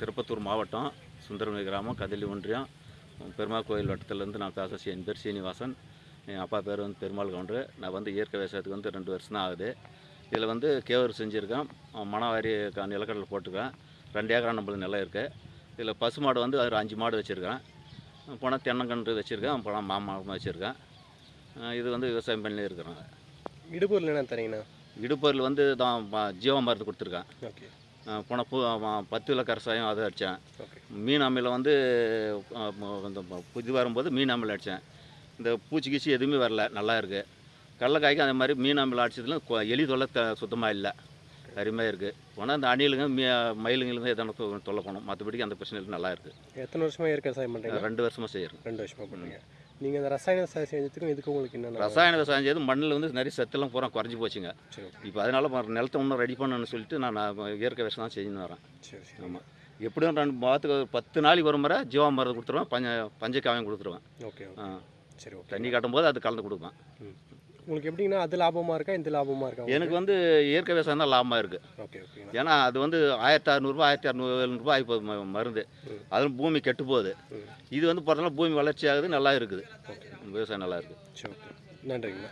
திருப்பத்தூர் மாவட்டம் சுந்தரமணி கிராமம் கதிலி ஒன்றியம் பெருமாள் கோயில் வட்டத்திலேருந்து நான் பேசுகிறேன். என் பேர் சீனிவாசன். என் அப்பா பேர் வந்து பெருமாள் கவுண்டரு. நான் வந்து இயற்கை விவசாயத்துக்கு வந்து 2 வருஷம் தான் ஆகுது. இதில் வந்து கேவரு செஞ்சுருக்கேன், மணவாரி நிலக்கடலை போட்டுருக்கேன். 2 ஏக்கரா நம்மளுக்கு நிலம் இருக்குது. இதில் பசு மாடு வந்து ஒரு 5 மாடு வச்சுருக்கேன். போனால் தென்னங்கன்று வச்சுருக்கேன், போனால் மாமரம் வச்சுருக்கேன். இது வந்து விவசாயம் பண்ணி இருக்கிறேன். இடுபொருள் என்ன தரீங்கண்ணா? இடுப்பொருள் வந்து தான் ஜீவா மருந்து கொடுத்துருக்கேன். ஓகே. போன 10 விலை கரசாயம் அதை அடித்தேன். ஓகே. மீன் அம்மையில் வந்து இந்த புது வரும்போது மீன் அம்மையில் அடித்தேன். இந்த பூச்சி கீச்சி எதுவுமே வரல, நல்லா இருக்குது. கடலக்காய்க்கு அதே மாதிரி மீன் அம்மையில் அடிச்சதுல எலி தொல்லை சுத்தமாக இல்லை, அருமையாக இருக்குது. போனால் அந்த அணிலுங்க மயிலுங்களுங்க எதனா தொல்லை பண்ணும், மற்றபடிக்கு அந்த பிரச்சனை இல்லை, நல்லா இருக்குது. எத்தனை வருஷமாக இயற்கை விவசாயம் பண்ணுறீங்க? 2 வருஷமாக செய்கிறேன். 2 வருஷமாக பண்ணுறீங்க. நீங்கள் இந்த ரசாயன விவசாயம் செஞ்சதுக்கும் இதுக்கு உங்களுக்கு என்னென்ன? ரசாயன விவசாயம் செய்து மண்ணில் வந்து நிறைய சத்தெல்லாம் பூரா குறைஞ்சி போச்சுங்க. சரி. இப்போ அதனால் நிலத்தை இன்னும் ரெடி பண்ணணும்னு சொல்லிட்டு நான் இயற்கை விவசாயம் தான் செஞ்சுன்னு வரேன். சரி. ஆமாம். எப்படியும் 2 மாதத்துக்கு 10 நாளைக்கு ஒரு முறை ஜீவா மருந்து கொடுத்துருவேன், பஞ்சக்காவையும் கொடுத்துருவேன். ஓகே. சரி. ஓகே. தண்ணி காட்டும்போது அது கலந்து கொடுப்பேன். உங்களுக்கு எப்படின்னா அது லாபமாக இருக்கா, இந்த லாபமாக இருக்கா? எனக்கு வந்து இயற்கை விவசாயம் தான் லாபமாக இருக்குது. ஓகே. ஓகே. ஏன்னா அது வந்து 1600 1600 ஆகிப்போகுது மருந்து. அதுவும் பூமி கெட்டு போகுது. இது வந்து பார்த்தோன்னா பூமி வளர்ச்சி ஆகுது, நல்லா இருக்குது. விவசாயம் நல்லா இருக்குது. சரி. ஓகே. நன்றிங்கண்ணா.